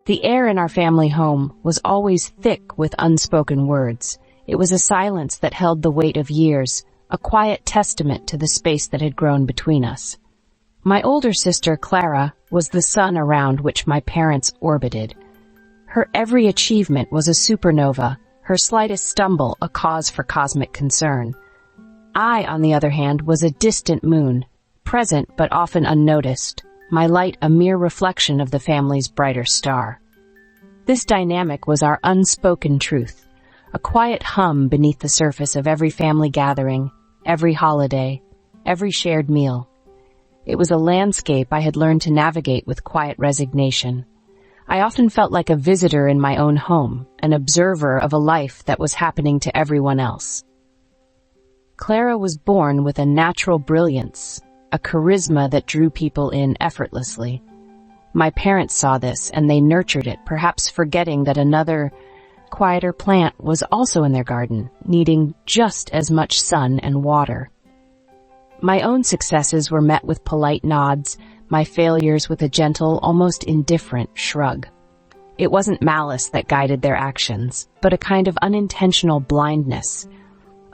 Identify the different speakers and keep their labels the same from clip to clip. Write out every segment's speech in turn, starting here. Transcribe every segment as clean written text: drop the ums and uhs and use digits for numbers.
Speaker 1: The air in our family home was always thick with unspoken words. It was a silence that held the weight of years, a quiet testament to the space that had grown between us. My older sister, Clara, was the sun around which my parents orbited. Her every achievement was a supernova, her slightest stumble a cause for cosmic concern. I, on the other hand, was a distant moon, present but often unnoticed, my light a mere reflection of the family's brighter star. This dynamic was our unspoken truth, a quiet hum beneath the surface of every family gathering, every holiday, every shared meal. It was a landscape I had learned to navigate with quiet resignation. I often felt like a visitor in my own home, an observer of a life that was happening to everyone else. Clara was born with a natural brilliance, a charisma that drew people in effortlessly. My parents saw this, and they nurtured it, perhaps forgetting that another, quieter plant was also in their garden, needing just as much sun and water. My own successes were met with polite nods, my failures with a gentle, almost indifferent shrug. It wasn't malice that guided their actions, but a kind of unintentional blindness,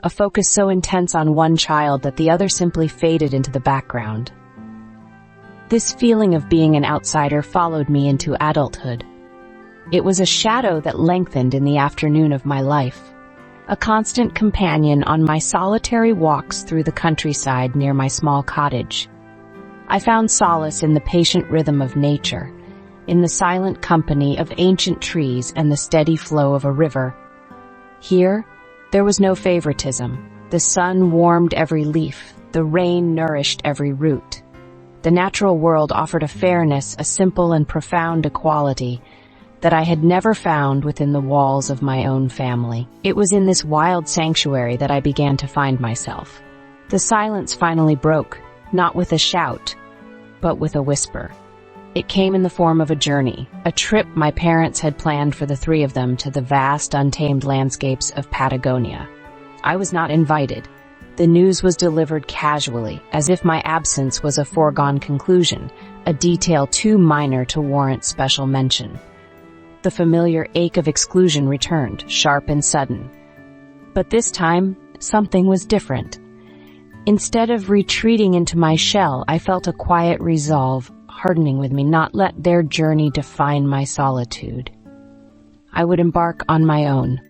Speaker 1: a focus so intense on one child that the other simply faded into the background. This feeling of being an outsider followed me into adulthood. It was a shadow that lengthened in the afternoon of my life, a constant companion on my solitary walks through the countryside near my small cottage. I found solace in the patient rhythm of nature, in the silent company of ancient trees and the steady flow of a river. Here, there was no favoritism. The sun warmed every leaf, the rain nourished every root. The natural world offered a fairness, a simple and profound equality that I had never found within the walls of my own family. It was in this wild sanctuary that I began to find myself. The silence finally broke, not with a shout, but with a whisper. It came in the form of a journey, a trip my parents had planned for the three of them to the vast, untamed landscapes of Patagonia. I was not invited. The news was delivered casually, as if my absence was a foregone conclusion, a detail too minor to warrant special mention. The familiar ache of exclusion returned, sharp and sudden. But this time, something was different. Instead of retreating into my shell, I felt a quiet resolve hardening with me, not let their journey define my solitude. I would embark on my own.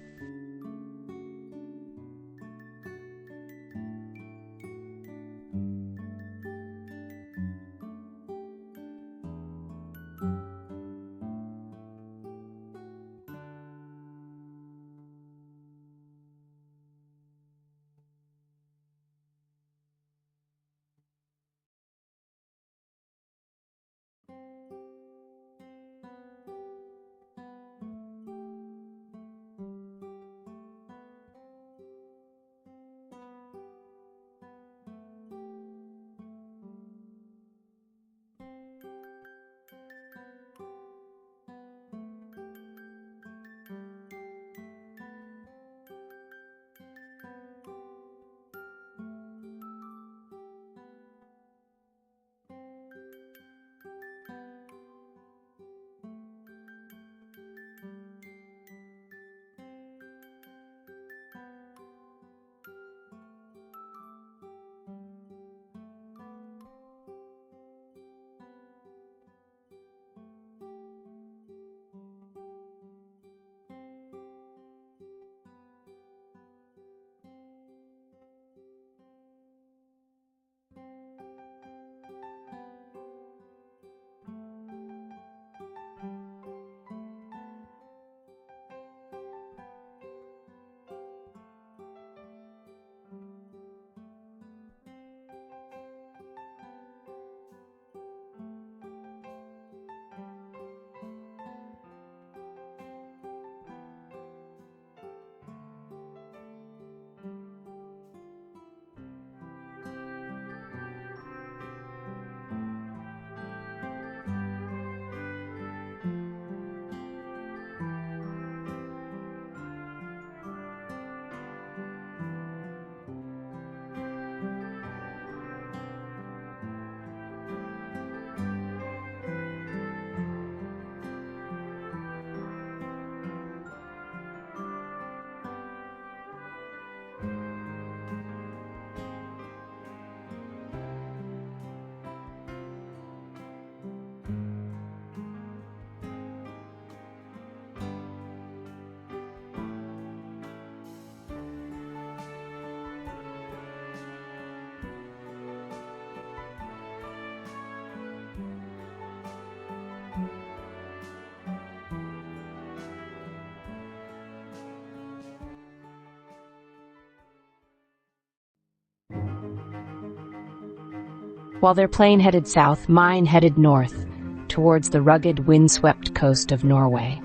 Speaker 1: While their plane headed south, mine headed north, towards the rugged, windswept coast of Norway.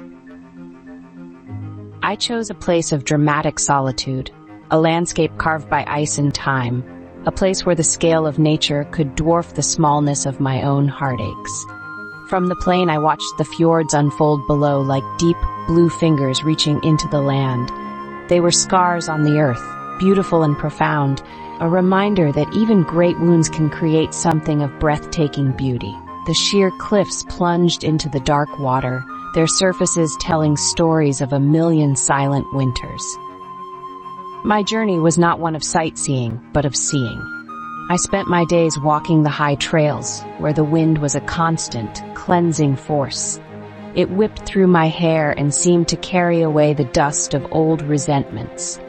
Speaker 1: I chose a place of dramatic solitude, a landscape carved by ice and time, a place where the scale of nature could dwarf the smallness of my own heartaches. From the plane, I watched the fjords unfold below like deep, blue fingers reaching into the land. They were scars on the earth, beautiful and profound, a reminder that even great wounds can create something of breathtaking beauty. The sheer cliffs plunged into the dark water, their surfaces telling stories of a million silent winters. My journey was not one of sightseeing, but of seeing. I spent my days walking the high trails, where the wind was a constant, cleansing force. It whipped through my hair and seemed to carry away the dust of old resentments.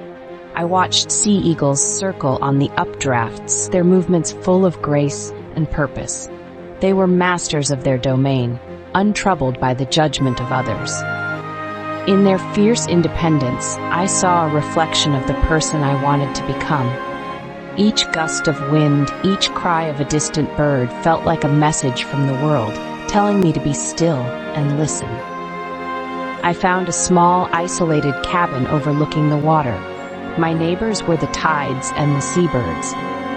Speaker 1: I watched sea eagles circle on the updrafts, their movements full of grace and purpose. They were masters of their domain, untroubled by the judgment of others. In their fierce independence, I saw a reflection of the person I wanted to become. Each gust of wind, each cry of a distant bird felt like a message from the world, telling me to be still and listen. I found a small, isolated cabin overlooking the water. My neighbors were the tides and the seabirds.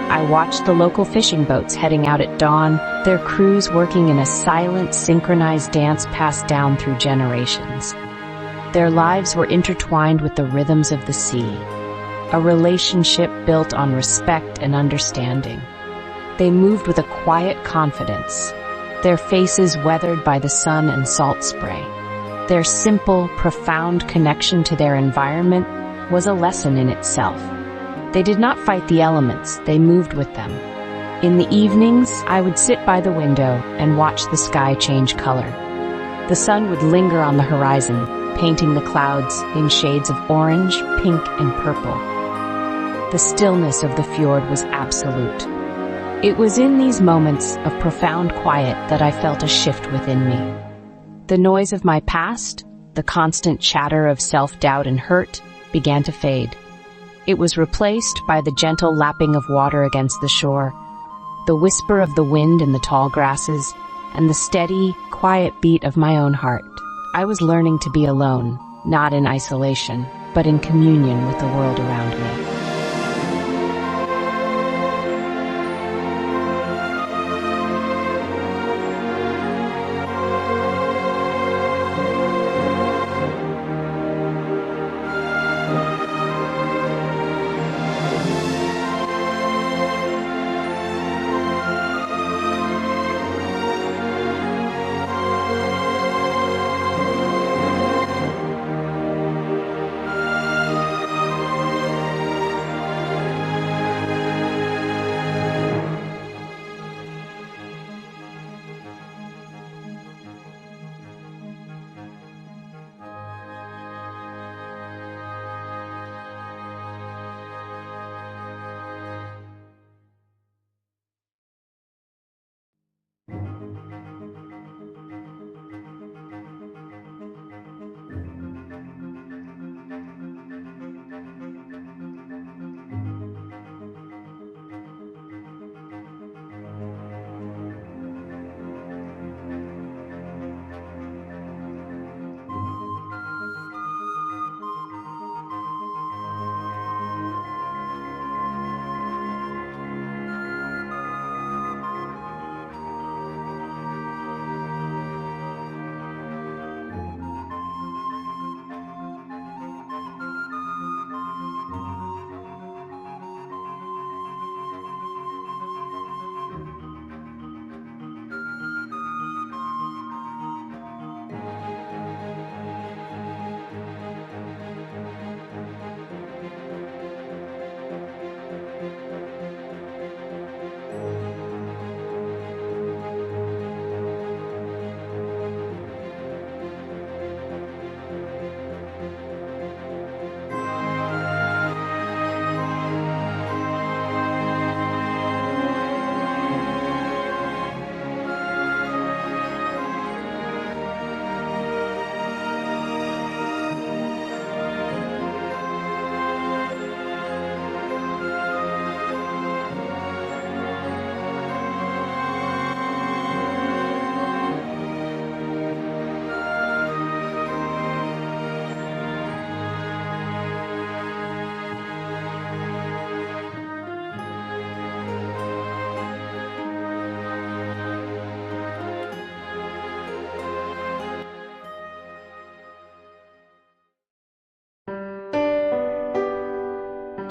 Speaker 1: I watched the local fishing boats heading out at dawn, their crews working in a silent, synchronized dance passed down through generations. Their lives were intertwined with the rhythms of the sea, a relationship built on respect and understanding. They moved with a quiet confidence, their faces weathered by the sun and salt spray. Their simple, profound connection to their environment was a lesson in itself. They did not fight the elements, they moved with them. In the evenings, I would sit by the window and watch the sky change color. The sun would linger on the horizon, painting the clouds in shades of orange, pink, and purple. The stillness of the fjord was absolute. It was in these moments of profound quiet that I felt a shift within me. The noise of my past, the constant chatter of self-doubt and hurt, began to fade. It was replaced by the gentle lapping of water against the shore, the whisper of the wind in the tall grasses, and the steady, quiet beat of my own heart. I was learning to be alone, not in isolation, but in communion with the world around me.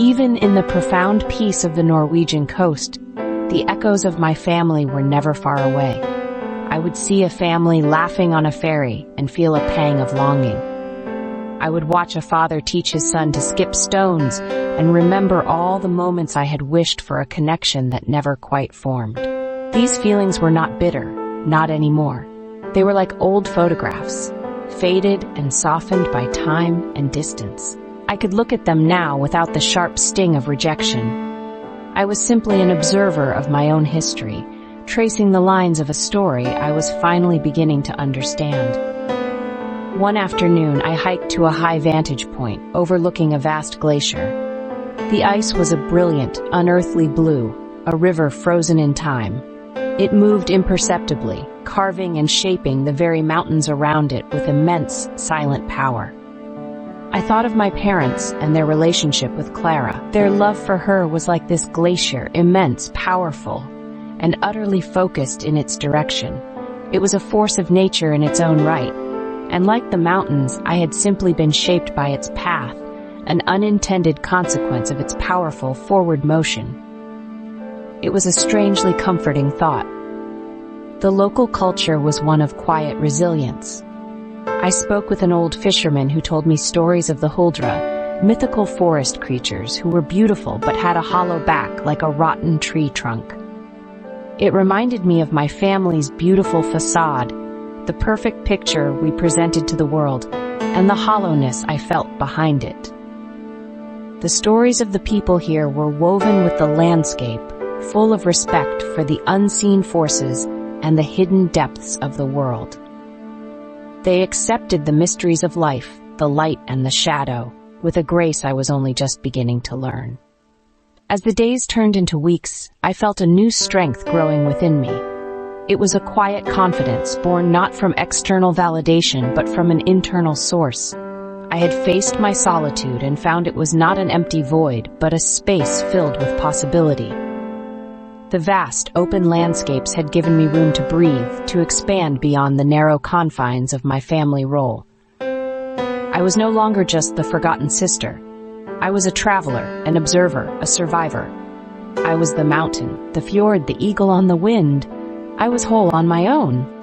Speaker 1: Even in the profound peace of the Norwegian coast, the echoes of my family were never far away. I would see a family laughing on a ferry and feel a pang of longing. I would watch a father teach his son to skip stones and remember all the moments I had wished for a connection that never quite formed. These feelings were not bitter, not anymore. They were like old photographs, faded and softened by time and distance. I could look at them now without the sharp sting of rejection. I was simply an observer of my own history, tracing the lines of a story I was finally beginning to understand. One afternoon, I hiked to a high vantage point, overlooking a vast glacier. The ice was a brilliant, unearthly blue, a river frozen in time. It moved imperceptibly, carving and shaping the very mountains around it with immense, silent power. I thought of my parents and their relationship with Cara. Their love for her was like this glacier, immense, powerful, and utterly focused in its direction. It was a force of nature in its own right, and like the mountains, I had simply been shaped by its path, an unintended consequence of its powerful forward motion. It was a strangely comforting thought. The local culture was one of quiet resilience. I spoke with an old fisherman who told me stories of the Huldra, mythical forest creatures who were beautiful but had a hollow back like a rotten tree trunk. It reminded me of my family's beautiful facade, the perfect picture we presented to the world, and the hollowness I felt behind it. The stories of the people here were woven with the landscape, full of respect for the unseen forces and the hidden depths of the world. They accepted the mysteries of life, the light and the shadow, with a grace I was only just beginning to learn. As the days turned into weeks, I felt a new strength growing within me. It was a quiet confidence born not from external validation but from an internal source. I had faced my solitude and found it was not an empty void but a space filled with possibility. The vast, open landscapes had given me room to breathe, to expand beyond the narrow confines of my family role. I was no longer just the forgotten sister. I was a traveler, an observer, a survivor. I was the mountain, the fjord, the eagle on the wind. I was whole on my own.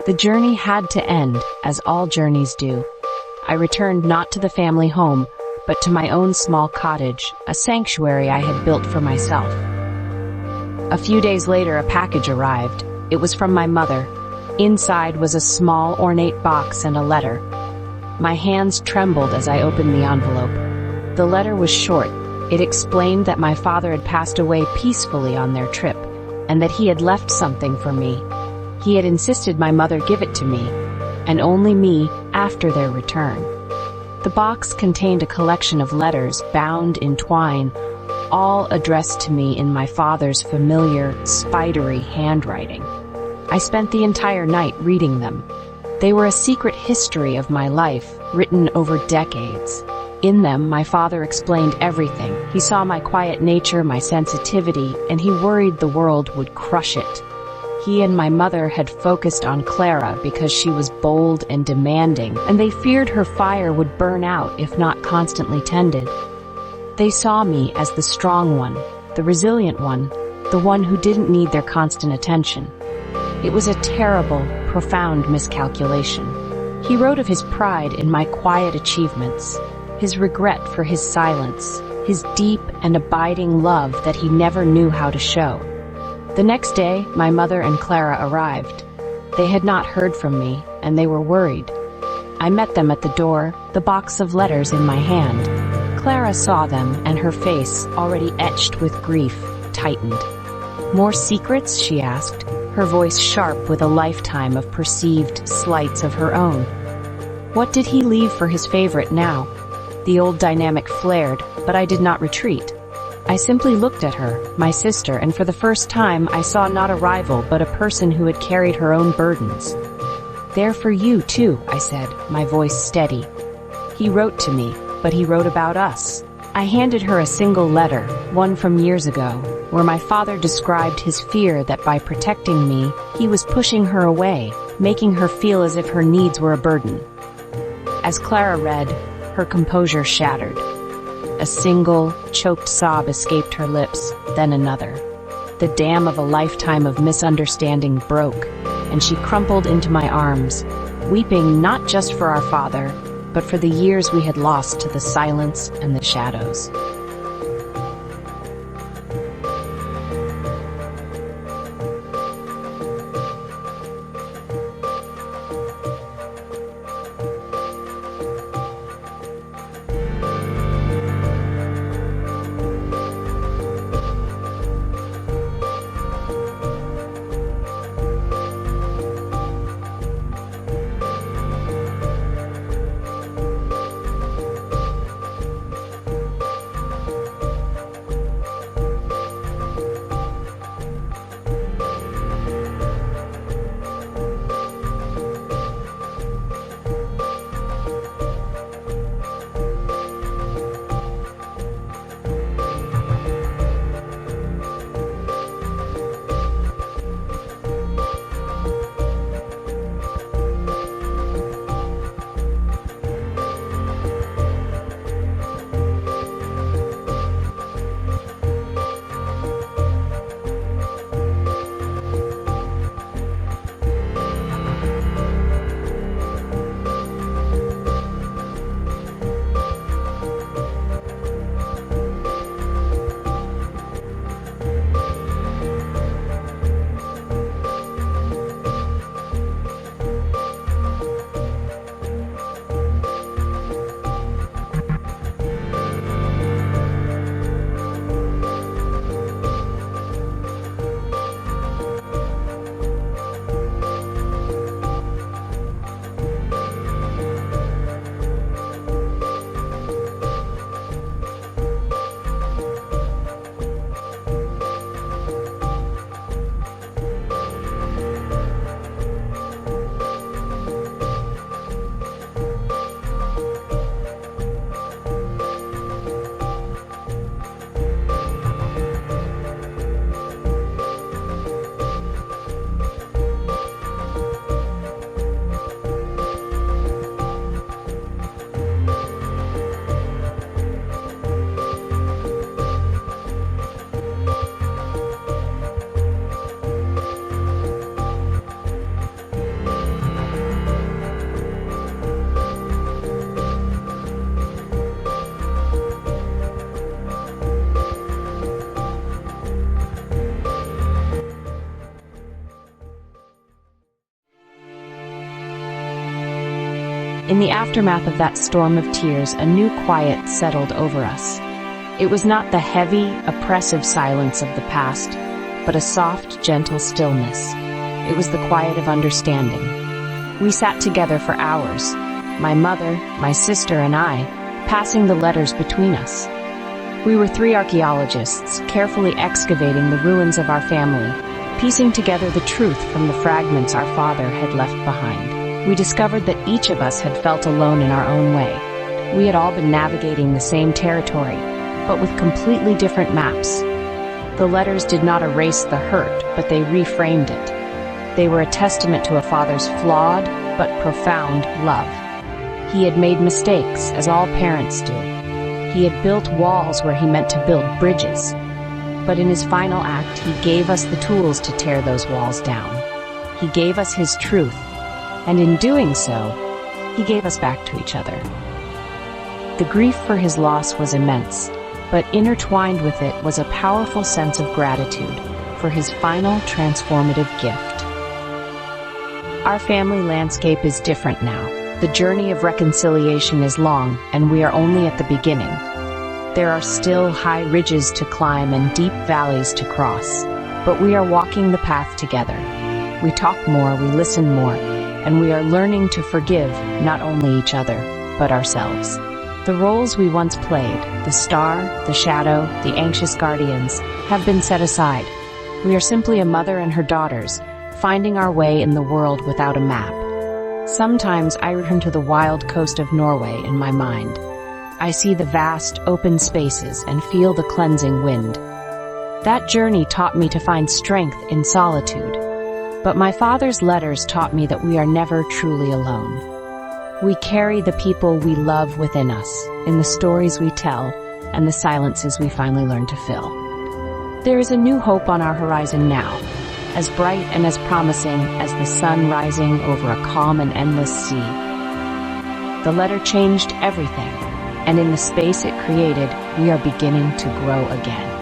Speaker 1: The journey had to end, as all journeys do. I returned not to the family home, but to my own small cottage, a sanctuary I had built for myself. A few days later, a package arrived. It was from my mother. Inside was a small, ornate box and a letter. My hands trembled as I opened the envelope. The letter was short. It explained that my father had passed away peacefully on their trip, and that he had left something for me. He had insisted my mother give it to me, and only me, after their return. The box contained a collection of letters bound in twine, all addressed to me in my father's familiar, spidery handwriting. I spent the entire night reading them. They were a secret history of my life, written over decades. In them, my father explained everything. He saw my quiet nature, my sensitivity, and he worried the world would crush it. He and my mother had focused on Clara because she was bold and demanding, and they feared her fire would burn out if not constantly tended. They saw me as the strong one, the resilient one, the one who didn't need their constant attention. It was a terrible, profound miscalculation. He wrote of his pride in my quiet achievements, his regret for his silence, his deep and abiding love that he never knew how to show. The next day, my mother and Clara arrived. They had not heard from me, and they were worried. I met them at the door, the box of letters in my hand. Clara saw them, and her face, already etched with grief, tightened. "More secrets?" she asked, her voice sharp with a lifetime of perceived slights of her own. What did he leave for his favorite now? The old dynamic flared, but I did not retreat. I simply looked at her, my sister, and for the first time I saw not a rival but a person who had carried her own burdens. "They're for you, too," I said, my voice steady. "He wrote to me, but he wrote about us." I handed her a single letter, one from years ago, where my father described his fear that by protecting me, he was pushing her away, making her feel as if her needs were a burden. As Clara read, her composure shattered. A single, choked sob escaped her lips, then another. The dam of a lifetime of misunderstanding broke, and she crumpled into my arms, weeping not just for our father, but for the years we had lost to the silence and the shadows. In the aftermath of that storm of tears, a new quiet settled over us. It was not the heavy, oppressive silence of the past, but a soft, gentle stillness. It was the quiet of understanding. We sat together for hours, my mother, my sister, and I, passing the letters between us. We were three archaeologists, carefully excavating the ruins of our family, piecing together the truth from the fragments our father had left behind. We discovered that each of us had felt alone in our own way. We had all been navigating the same territory, but with completely different maps. The letters did not erase the hurt, but they reframed it. They were a testament to a father's flawed but profound love. He had made mistakes, as all parents do. He had built walls where he meant to build bridges. But in his final act, he gave us the tools to tear those walls down. He gave us his truth, and in doing so, he gave us back to each other. The grief for his loss was immense, but intertwined with it was a powerful sense of gratitude for his final transformative gift. Our family landscape is different now. The journey of reconciliation is long, and we are only at the beginning. There are still high ridges to climb and deep valleys to cross, but we are walking the path together. We talk more, we listen more, and we are learning to forgive not only each other, but ourselves. The roles we once played, the star, the shadow, the anxious guardians, have been set aside. We are simply a mother and her daughters, finding our way in the world without a map. Sometimes I return to the wild coast of Norway in my mind. I see the vast, open spaces and feel the cleansing wind. That journey taught me to find strength in solitude. But my father's letters taught me that we are never truly alone. We carry the people we love within us, in the stories we tell, and the silences we finally learn to fill. There is a new hope on our horizon now, as bright and as promising as the sun rising over a calm and endless sea. The letter changed everything, and in the space it created, we are beginning to grow again.